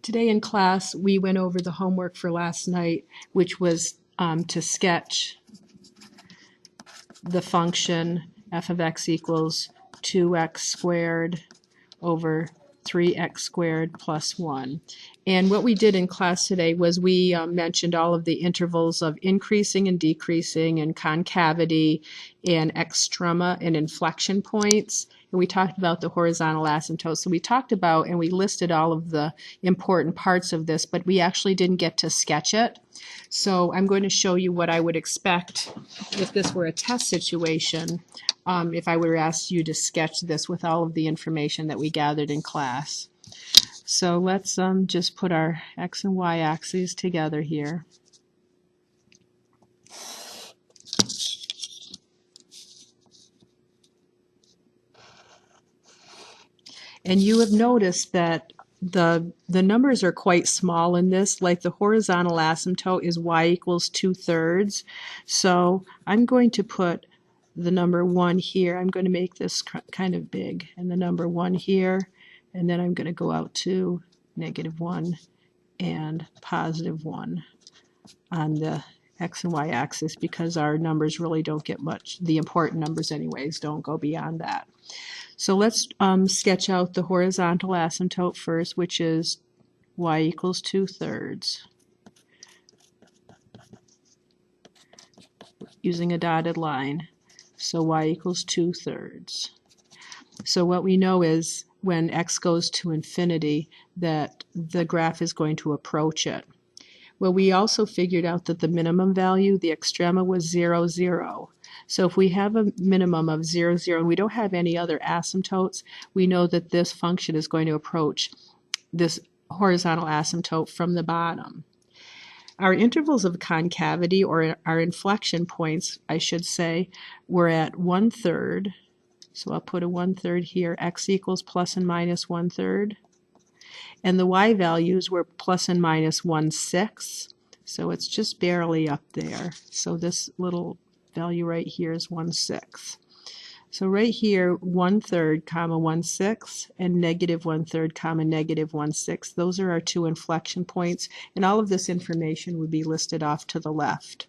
Today in class, we went over the homework for last night, which was to sketch the function f of x equals 2x squared over 3x squared plus 1. And what we did in class today was we mentioned all of the intervals of increasing and decreasing and concavity and extrema and inflection points. And we talked about the horizontal asymptotes. So we talked about and we listed all of the important parts of this, but we actually didn't get to sketch it. So I'm going to show you what I would expect if this were a test situation, if I were asked you to sketch this with all of the information that we gathered in class. So let's just put our x and y axes together here. And you have noticed that the numbers are quite small in this, like the horizontal asymptote is y equals 2/3. So I'm going to put the number 1 here. I'm going to make this kind of big, and the number 1 here, and then I'm going to go out to -1 and +1 on the x and y axis, because our numbers really don't get much, the important numbers anyways, don't go beyond that. So let's sketch out the horizontal asymptote first, which is y equals 2/3. Using a dotted line. So y equals 2/3. So what we know is when x goes to infinity that the graph is going to approach it. Well, we also figured out that the minimum value, the extrema, was 0, 0. So if we have a minimum of 0, 0, and we don't have any other asymptotes, we know that this function is going to approach this horizontal asymptote from the bottom. Our intervals of concavity, or our inflection points, I should say, were at 1/3. So I'll put a 1/3 here, x equals plus and minus 1/3. And the y values were plus and minus 1/6. So it's just barely up there. So this little value right here is 1/6. So right here, 1/3, comma 1/6, and -1/3, comma -1/6. Those are our two inflection points, and all of this information would be listed off to the left.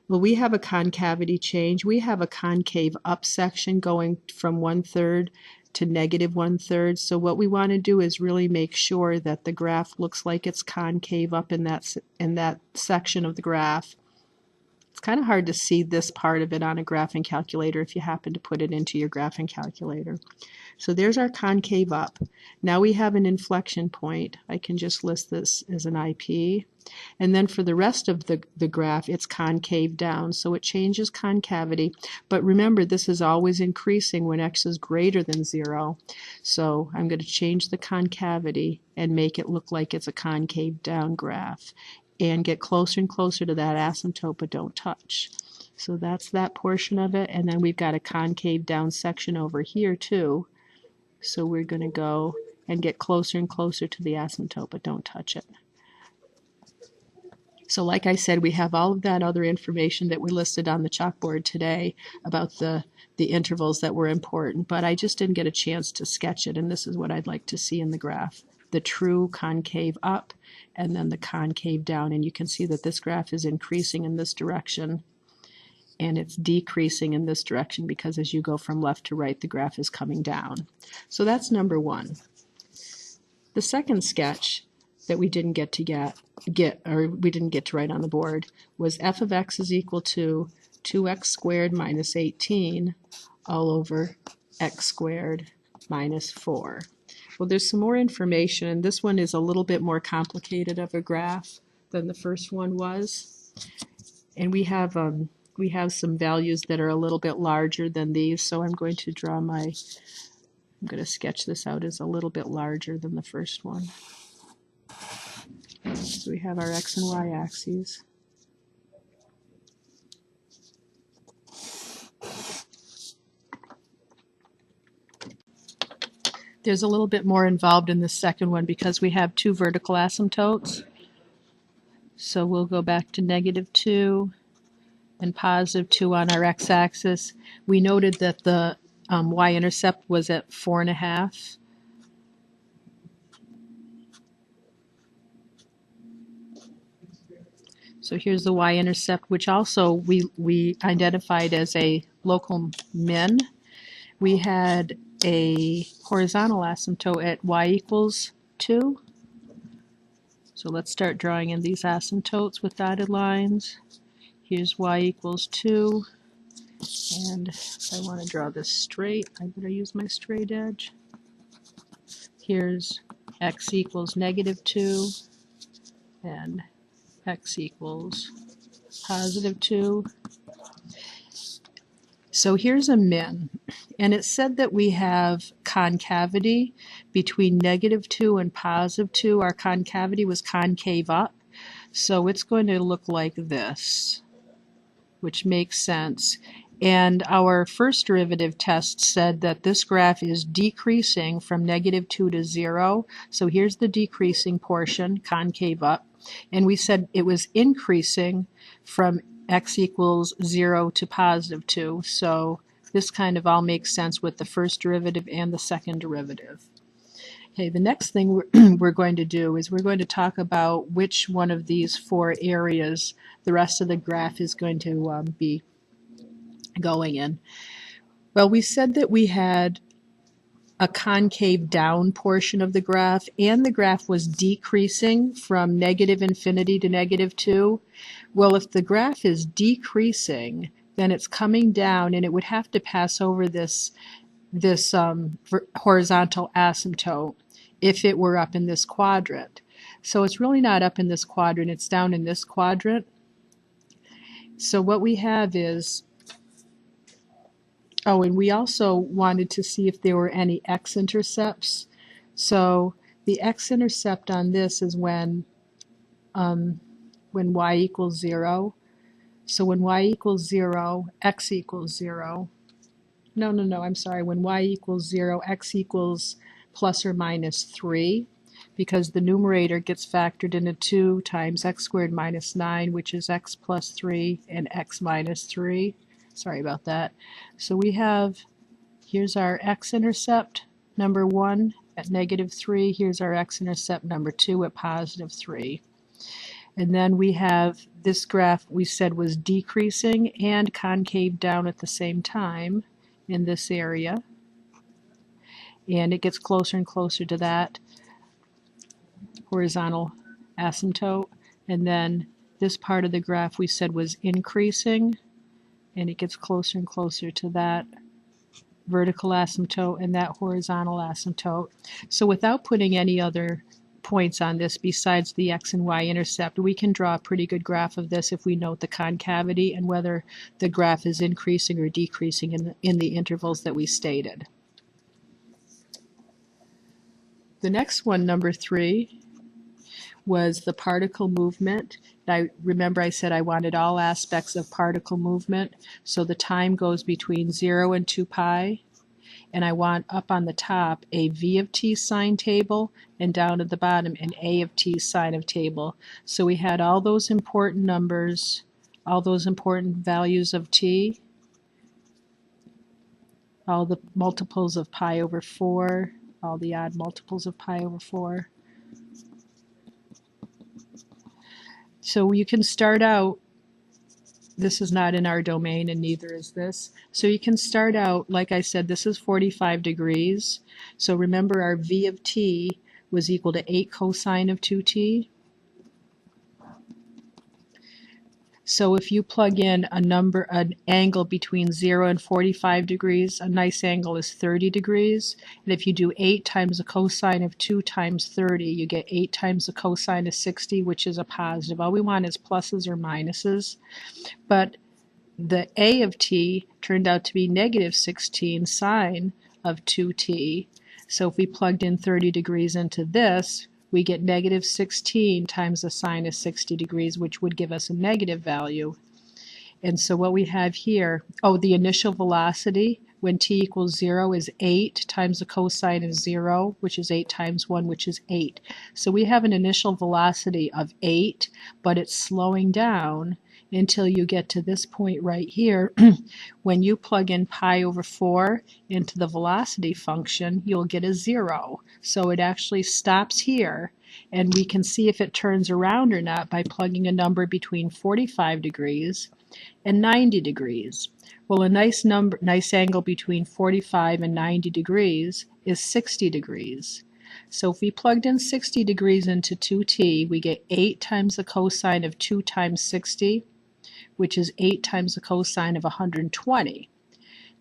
Well, we have a concavity change. We have a concave up section going from 1/3 to -1/3. So what we want to do is really make sure that the graph looks like it's concave up in that section of the graph. It's kind of hard to see this part of it on a graphing calculator if you happen to put it into your graphing calculator. So there's our concave up. Now we have an inflection point. I can just list this as an IP. And then for the rest of the graph, it's concave down. So it changes concavity. But remember, this is always increasing when x is greater than 0. So I'm going to change the concavity and make it look like it's a concave down graph, and get closer and closer to that asymptote, but don't touch. So that's that portion of it. And then we've got a concave down section over here too. So we're going to go and get closer and closer to the asymptote, but don't touch it. So like I said, we have all of that other information that we listed on the chalkboard today about the intervals that were important, but I just didn't get a chance to sketch it, and this is what I'd like to see in the graph. The true concave up and then the concave down, and you can see that this graph is increasing in this direction and it's decreasing in this direction, because as you go from left to right, the graph is coming down. So that's number 1. The second sketch that we didn't get to write on the board was f of x is equal to 2x squared minus 18 all over x squared minus 4. Well, there's some more information, and this one is a little bit more complicated of a graph than the first one was. And we have some values that are a little bit larger than these, so I'm going to sketch this out as a little bit larger than the first one. So we have our x and y axes. There's a little bit more involved in the second one because we have two vertical asymptotes. So we'll go back to -2 and +2 on our x-axis. We noted that the y-intercept was at 4.5. So here's the y-intercept, which also we identified as a local min. We had a horizontal asymptote at y equals 2. So let's start drawing in these asymptotes with dotted lines. Here's y equals 2. And if I want to draw this straight, I better use my straight edge. Here's x equals -2 and x equals +2. So here's a min, and it said that we have concavity between -2 and +2. Our concavity was concave up, so it's going to look like this, which makes sense. And our first derivative test said that this graph is decreasing from -2 to 0. So here's the decreasing portion, concave up. And we said it was increasing from x equals 0 to +2. So this kind of all makes sense with the first derivative and the second derivative. Okay, the next thing we're going to do is we're going to talk about which one of these 4 areas the rest of the graph is going to be going in. Well, we said that we had a concave down portion of the graph, and the graph was decreasing from -infinity to -2. Well, if the graph is decreasing, then it's coming down, and it would have to pass over this horizontal asymptote if it were up in this quadrant. So it's really not up in this quadrant, it's down in this quadrant. So what we have is, oh, and we also wanted to see if there were any X-intercepts. So the X-intercept on this is when y equals 0. So when y equals 0, x equals 0. No, I'm sorry. When y equals 0, x equals plus or minus 3, because the numerator gets factored into 2 times x squared minus 9, which is x plus 3 and x minus 3. Sorry about that. So we have, here's our x-intercept number 1 at -3. Here's our x-intercept number 2 at +3. And then we have this graph we said was decreasing and concave down at the same time in this area. And it gets closer and closer to that horizontal asymptote. And then this part of the graph we said was increasing, and it gets closer and closer to that vertical asymptote and that horizontal asymptote. So without putting any other points on this besides the x and y intercept, we can draw a pretty good graph of this if we note the concavity and whether the graph is increasing or decreasing in the intervals that we stated. The next one, number 3, was the particle movement. Remember I said I wanted all aspects of particle movement, so the time goes between 0 and 2 pi, and I want up on the top a v of t sine table, and down at the bottom an a of t sine of table. So we had all those important numbers, all those important values of t, all the multiples of pi over 4, all the odd multiples of pi over 4. So you can start out, this is not in our domain and neither is this, so you can start out, like I said, this is 45 degrees. So remember our v of t was equal to 8 cosine of 2t. So if you plug in an angle between 0 and 45 degrees, a nice angle is 30 degrees. And if you do 8 times the cosine of 2 times 30, you get 8 times the cosine of 60, which is a positive. All we want is pluses or minuses. But the a of t turned out to be -16 sine of 2t. So if we plugged in 30 degrees into this, we get -16 times the sine of 60 degrees, which would give us a negative value. And so what we have here, oh, the initial velocity when t equals 0 is 8 times the cosine of 0, which is 8 times 1, which is 8. So we have an initial velocity of 8, but it's slowing down until you get to this point right here. When you plug in pi over 4 into the velocity function, you'll get a 0. So it actually stops here, And we can see if it turns around or not by plugging a number between 45 degrees and 90 degrees. Well, a nice angle between 45 and 90 degrees is 60 degrees. So if we plugged in 60 degrees into 2t, we get 8 times the cosine of 2 times 60, which is 8 times the cosine of 120.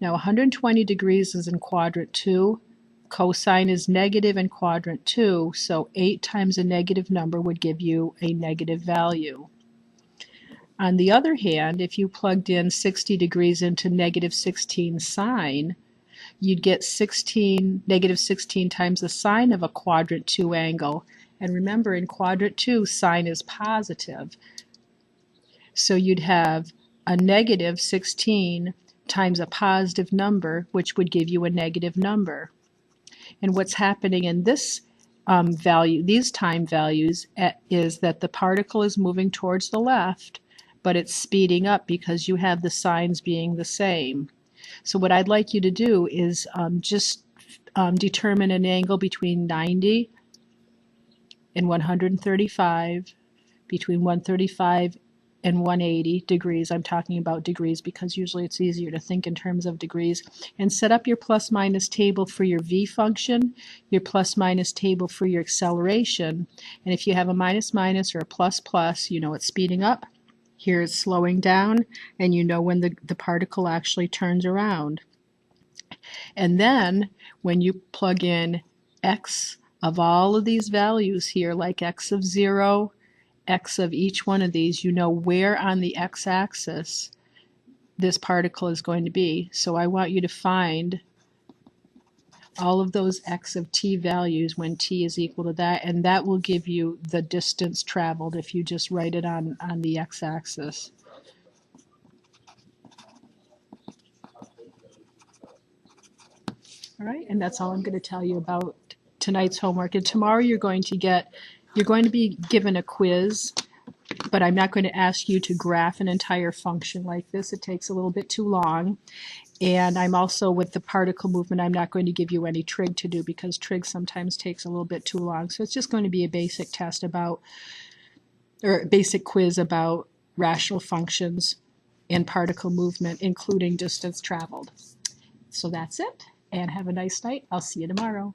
Now 120 degrees is in quadrant 2. Cosine is negative in quadrant 2, so 8 times a negative number would give you a negative value. On the other hand, if you plugged in 60 degrees into negative 16 sine, you'd get negative 16 times the sine of a quadrant 2 angle. And remember, in quadrant 2, sine is positive. So you'd have a negative 16 times a positive number, which would give you a negative number. And what's happening in this these time values, is that the particle is moving towards the left, but it's speeding up because you have the signs being the same. So what I'd like you to do is just determine an angle between 90 and 135, between 135 and 180 degrees. I'm talking about degrees because usually it's easier to think in terms of degrees. And set up your plus minus table for your v function, your plus minus table for your acceleration. And if you have a minus minus or a plus plus, you know it's speeding up. Here it's slowing down, and you know when the particle actually turns around. And then when you plug in x of all of these values here, like x of 0, x of each one of these, you know where on the x-axis this particle is going to be. So I want you to find all of those x of t values when t is equal to that, and that will give you the distance traveled if you just write it on the x-axis. All right, and that's all I'm going to tell you about tonight's homework. And tomorrow you're going to be given a quiz, but I'm not going to ask you to graph an entire function like this. It takes a little bit too long. And I'm also, with the particle movement, I'm not going to give you any trig to do because trig sometimes takes a little bit too long. So it's just going to be a basic test about, or a basic quiz about rational functions and particle movement, including distance traveled. So that's it, and have a nice night. I'll see you tomorrow.